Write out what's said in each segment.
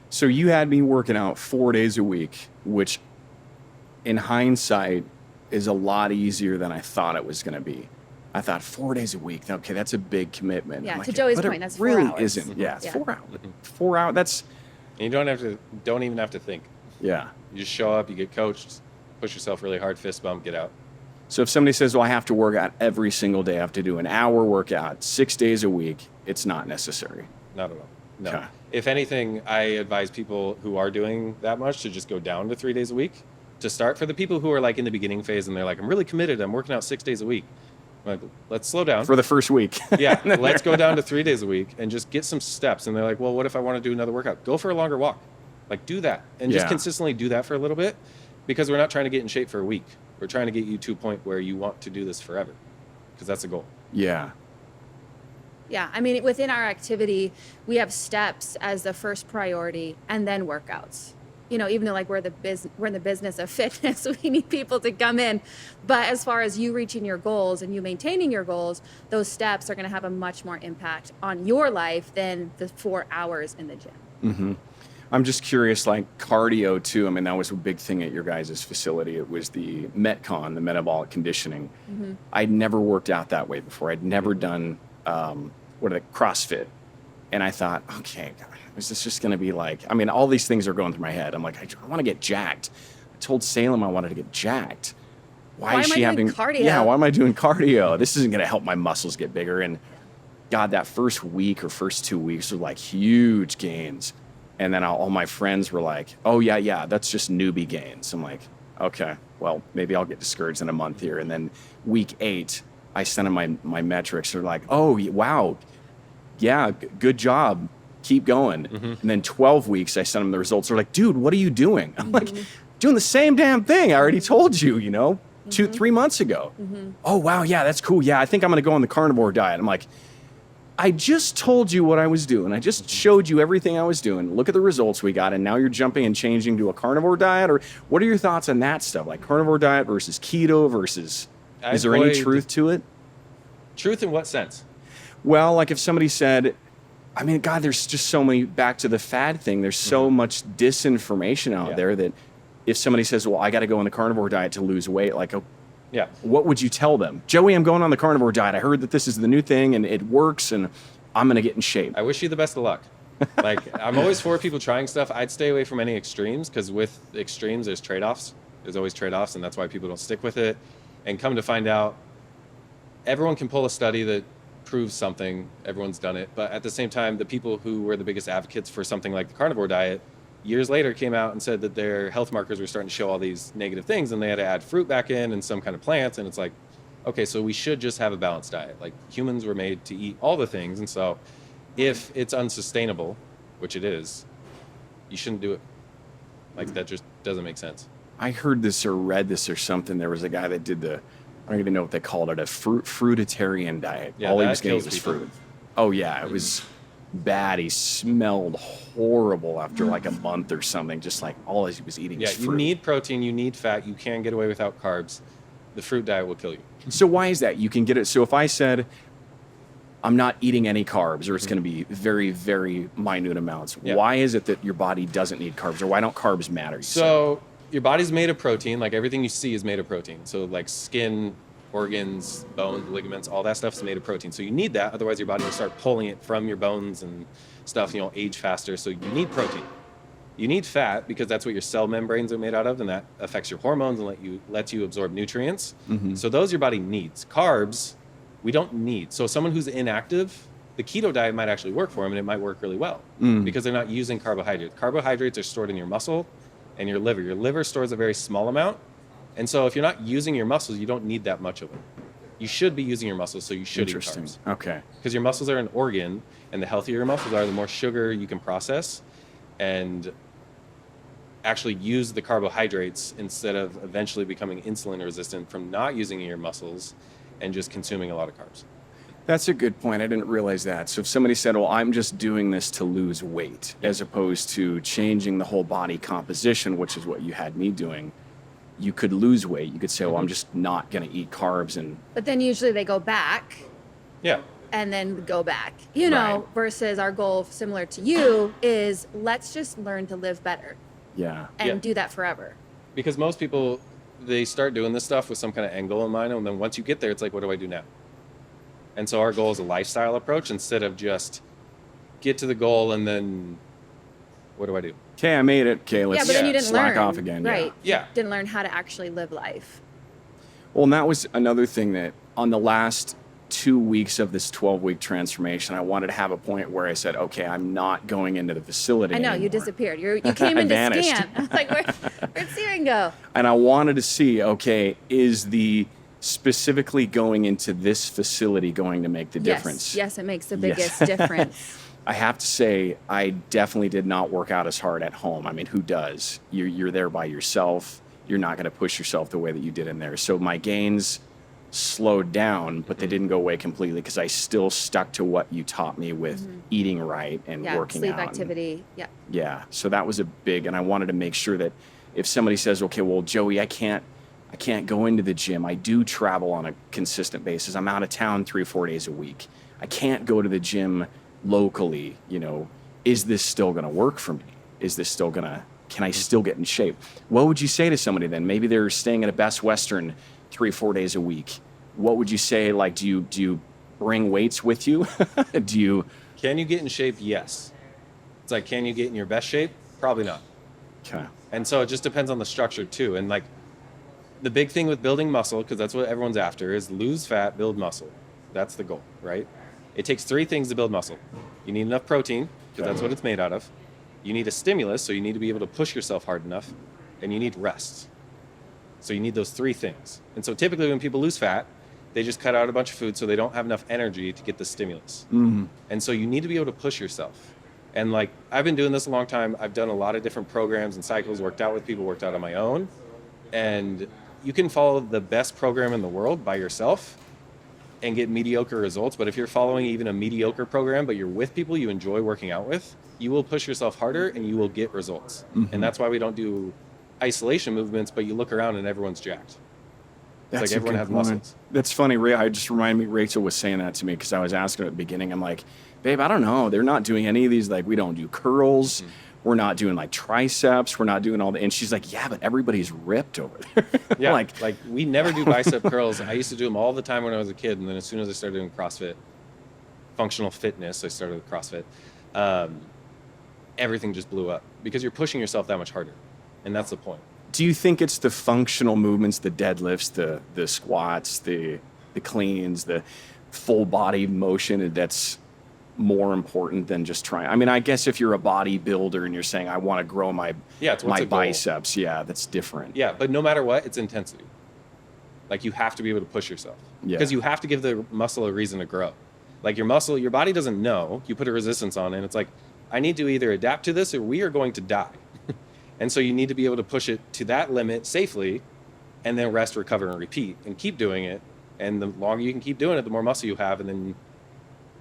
So you had me working out 4 days a week, which in hindsight is a lot easier than I thought it was going to be. I thought 4 days a week. Okay, that's a big commitment. Yeah, I'm to like, Joey's but point, it that's 4 really hours. isn't. Yeah, it's Yeah. 4 hours. 4 hours. That's And you don't even have to think. yeah. You just show up, you get coached, push yourself really hard, fist bump, get out. So if somebody says, well, I have to work out every single day, I have to do an hour workout 6 days a week, it's not necessary. Not at all. No. Okay. If anything, I advise people who are doing that much to just go down to 3 days a week to start. For the people who are like in the beginning phase and they're like, I'm really committed, I'm working out 6 days a week. I'm like, let's slow down. For the first week. Yeah, let's go down to 3 days a week and just get some steps. And they're like, well, what if I want to do another workout? Go for a longer walk. Like, do that. And just Yeah. consistently do that for a little bit, because we're not trying to get in shape for a week. We're trying to get you to a point where you want to do this forever, because that's the goal. Yeah. Yeah, I mean, within our activity, we have steps as the first priority, and then workouts. You know, even though like we're in the business of fitness, we need people to come in. But as far as you reaching your goals and you maintaining your goals, those steps are going to have a much more impact on your life than the 4 hours in the gym. Mm-hmm. I'm just curious, like cardio too. I mean, that was a big thing at your guys' facility. It was the Metcon, the metabolic conditioning. Mm-hmm. I'd never worked out that way before. I'd never done CrossFit. And I thought, okay, God, is this just going to be like, I mean, all these things are going through my head. I'm like, I want to get jacked. I told Salem I wanted to get jacked. Why is she am I doing having cardio? Yeah, why am I doing cardio? This isn't going to help my muscles get bigger. And God, that first week or first 2 weeks were like huge gains. And then all my friends were like, oh, yeah, that's just newbie gains. I'm like, okay, well, maybe I'll get discouraged in a month here. And then week 8, I sent them my metrics. They're like, oh, wow, yeah, good job. Keep going. Mm-hmm. And then 12 weeks, I sent them the results. They're like, dude, what are you doing? I'm like, doing the same damn thing. I already told you, 3 months ago. Mm-hmm. Oh, wow, yeah, that's cool. Yeah, I think I'm going to go on the carnivore diet. I'm like, I just told you what I was doing. I just showed you everything I was doing. Look at the results we got, and now you're jumping and changing to a carnivore diet? Or what are your thoughts on that stuff? Like carnivore diet versus keto versus... Is there any truth to it? Truth in what sense? Well, like if somebody said, I mean, God, there's just so many, back to the fad thing, there's so much disinformation out there that if somebody says, well, I got to go on the carnivore diet to lose weight, like, Yeah. what would you tell them? Joey, I'm going on the carnivore diet. I heard that this is the new thing and it works and I'm going to get in shape. I wish you the best of luck. Like, I'm always for people trying stuff. I'd stay away from any extremes, because with extremes, there's trade-offs. There's always trade-offs, and that's why people don't stick with it. And come to find out, everyone can pull a study that proves something. Everyone's done it. But at the same time, the people who were the biggest advocates for something like the carnivore diet years later came out and said that their health markers were starting to show all these negative things, and they had to add fruit back in and some kind of plants. And it's like, okay, so we should just have a balanced diet. Like, humans were made to eat all the things. And so if it's unsustainable, which it is, you shouldn't do it. Like, that just doesn't make sense. I heard this or read this or something. There was a guy that did I don't even know what they called it, a fruitarian diet. Yeah, all he that was getting kills was people. fruit. Oh yeah, it was bad. He smelled horrible after like a month or something. Just like all he was eating was fruit. You need protein, you need fat, you can't get away without carbs. The fruit diet will kill you. So why is that? You can get it. So if I said, I'm not eating any carbs, or it's going to be very, very minute amounts, why is it that your body doesn't need carbs, or why don't carbs matter? So your body's made of protein. Like, everything you see is made of protein. So like skin, organs, bones, ligaments, all that stuff is made of protein. So you need that. Otherwise, your body will start pulling it from your bones and stuff, age faster. So you need protein. You need fat, because that's what your cell membranes are made out of, and that affects your hormones and lets you absorb nutrients. Mm-hmm. So those your body needs. Carbs, we don't need. So someone who's inactive, the keto diet might actually work for them, and it might work really well because they're not using carbohydrates. Carbohydrates are stored in your muscle and your liver. Your liver stores a very small amount. And so if you're not using your muscles, you don't need that much of them. You should be using your muscles, so you should eat carbs. Okay. Because your muscles are an organ, and the healthier your muscles are, the more sugar you can process and actually use the carbohydrates instead of eventually becoming insulin resistant from not using your muscles and just consuming a lot of carbs. That's a good point. I didn't realize that. So if somebody said, well, I'm just doing this to lose weight, as opposed to changing the whole body composition, which is what you had me doing, you could lose weight. You could say, well, I'm just not going to eat carbs. But then usually they go back. Yeah. and then go back, you know, Right. versus our goal, similar to you, is let's just learn to live better Yeah. and Yeah. do that forever. Because most people, they start doing this stuff with some kind of end goal in mind, and then once you get there, it's like, what do I do now? And so our goal is a lifestyle approach instead of just get to the goal and then what do I do? Okay, I made it. Okay, let's Yeah, but then you didn't slack learn. off again. Right. Yeah. Didn't learn how to actually live life. Well, and that was another thing that on the last 2 weeks of this 12-week transformation, I wanted to have a point where I said, okay, I'm not going into the facility I know, anymore. you disappeared. You came I in to vanished. scan. I was like, where'd Siren go? And I wanted to see, okay, is the specifically going into this facility going to make the difference? Yes, it makes the Yes. biggest difference. I have to say, I definitely did not work out as hard at home. I mean, who does? You're there by yourself. You're not going to push yourself the way that you did in there. So my gains slowed down, but they didn't go away completely because I still stuck to what you taught me with eating right and Yeah, working sleep out. activity. Yeah. Yeah. So that was a big, and I wanted to make sure that if somebody says, okay, well, Joey, I can't go into the gym. I do travel on a consistent basis. I'm out of town 3 or 4 days a week. I can't go to the gym locally. You know, is this still going to work for me? Is this still going to, can I still get in shape? What would you say to somebody then? Maybe they're staying at a Best Western 3 or 4 days a week. What would you say? Like, do you bring weights with you? Do you? Can you get in shape? Yes. It's like, can you get in your best shape? Probably not. Okay. And so it just depends on the structure too. And like the big thing with building muscle, because that's what everyone's after, is lose fat, build muscle. That's the goal, right? It takes 3 things to build muscle. You need enough protein, because that's what it's made out of. You need a stimulus, so you need to be able to push yourself hard enough. And you need rest. So you need those 3 things. And so typically when people lose fat, they just cut out a bunch of food so they don't have enough energy to get the stimulus. Mm-hmm. And so you need to be able to push yourself. And like, I've been doing this a long time. I've done a lot of different programs and cycles, worked out with people, worked out on my own. And you can follow the best program in the world by yourself and get mediocre results. But if you're following even a mediocre program, but you're with people you enjoy working out with, you will push yourself harder and you will get results. Mm-hmm. And that's why we don't do isolation movements, but you look around and everyone's jacked. It's like a everyone good has point. muscles. That's funny. I just reminded me, Rachel was saying that to me because I was asking her at the beginning. I'm like, babe, I don't know. They're not doing any of these. Like, we don't do curls. Mm-hmm. We're not doing like triceps. We're not doing all the. And she's like, yeah, but everybody's ripped over there. Yeah, like, we never do bicep curls. I used to do them all the time when I was a kid, and then as soon as I started doing CrossFit, functional fitness, I started with CrossFit. Everything just blew up because you're pushing yourself that much harder, and that's the point. do you think it's the functional movements, the deadlifts, the squats, the cleans, the full body motion that's more important than just trying? I mean, I guess if you're a bodybuilder and you're saying I want to grow my It's what's my a goal. biceps, yeah, that's different. Yeah, but no matter what, it's intensity. Like you have to be able to push yourself Yeah. because you have to give the muscle a reason to grow. Like your muscle, your body doesn't know. You put a resistance on it, and it's like, I need to either adapt to this or we are going to die. And so you need to be able to push it to that limit safely and then rest, recover, and repeat and keep doing it. And the longer you can keep doing it, the more muscle you have. And then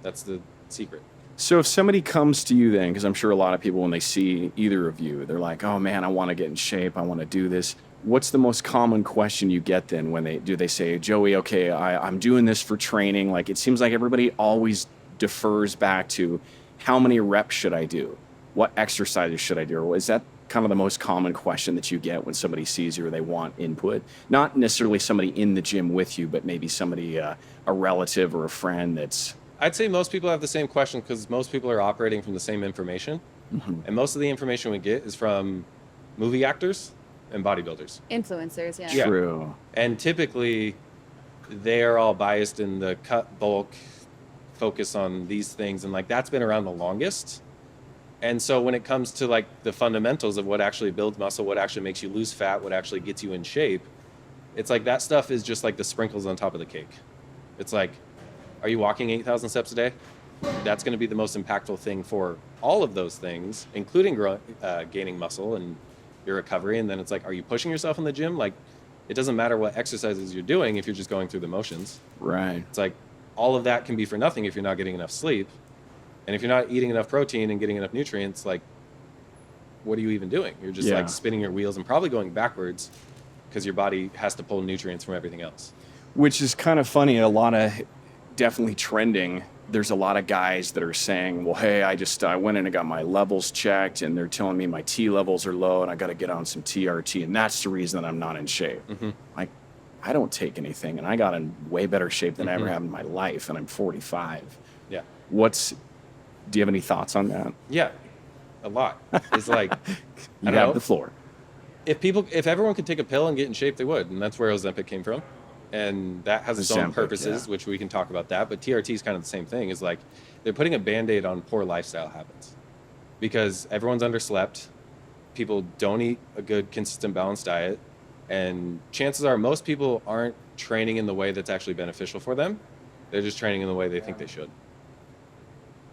that's the secret. So if somebody comes to you then, because I'm sure a lot of people, when they see either of you, they're like, oh man, I want to get in shape. I want to do this. What's the most common question you get then when they say, Joey, okay, I'm doing this for training. Like, it seems like everybody always defers back to how many reps should I do? What exercises should I do? Or is that kind of the most common question that you get when somebody sees you or they want input? Not necessarily somebody in the gym with you, but maybe somebody, a relative or a friend that's... I'd say most people have the same question because most people are operating from the same information. Mhm. And most of the information we get is from movie actors and bodybuilders. Influencers, yeah. Yeah. True. And typically they are all biased in the cut, bulk, focus on these things. And like that's been around the longest. And so when it comes to like the fundamentals of what actually builds muscle, what actually makes you lose fat, what actually gets you in shape, it's like that stuff is just like the sprinkles on top of the cake. It's like, are you walking 8,000 steps a day? That's going to be the most impactful thing for all of those things, including gaining muscle and your recovery. And then it's like, are you pushing yourself in the gym? Like, it doesn't matter what exercises you're doing if you're just going through the motions. Right. It's like all of that can be for nothing if you're not getting enough sleep. And if you're not eating enough protein and getting enough nutrients, like, what are you even doing? You're just like spinning your wheels and probably going backwards because your body has to pull nutrients from everything else. Which is kind of funny. A lot of definitely trending there's a lot of guys that are saying, well, hey, I went in and got my levels checked and they're telling me my T levels are low and I got to get on some TRT. And that's the reason that I'm not in shape. Like, I don't take anything and I got in way better shape than I ever have in my life. And I'm 45. Yeah. Do you have any thoughts on that? Yeah. A lot. It's like, You have the floor. If everyone could take a pill and get in shape, they would. And that's where Ozempic came from. And that has its own Ozempic, purposes, yeah. which we can talk about that. But TRT is kind of the same thing. Is like they're putting a Band-Aid on poor lifestyle habits because everyone's underslept. People don't eat a good, consistent, balanced diet. And chances are most people aren't training in the way that's actually beneficial for them. They're just training in the way they think they should.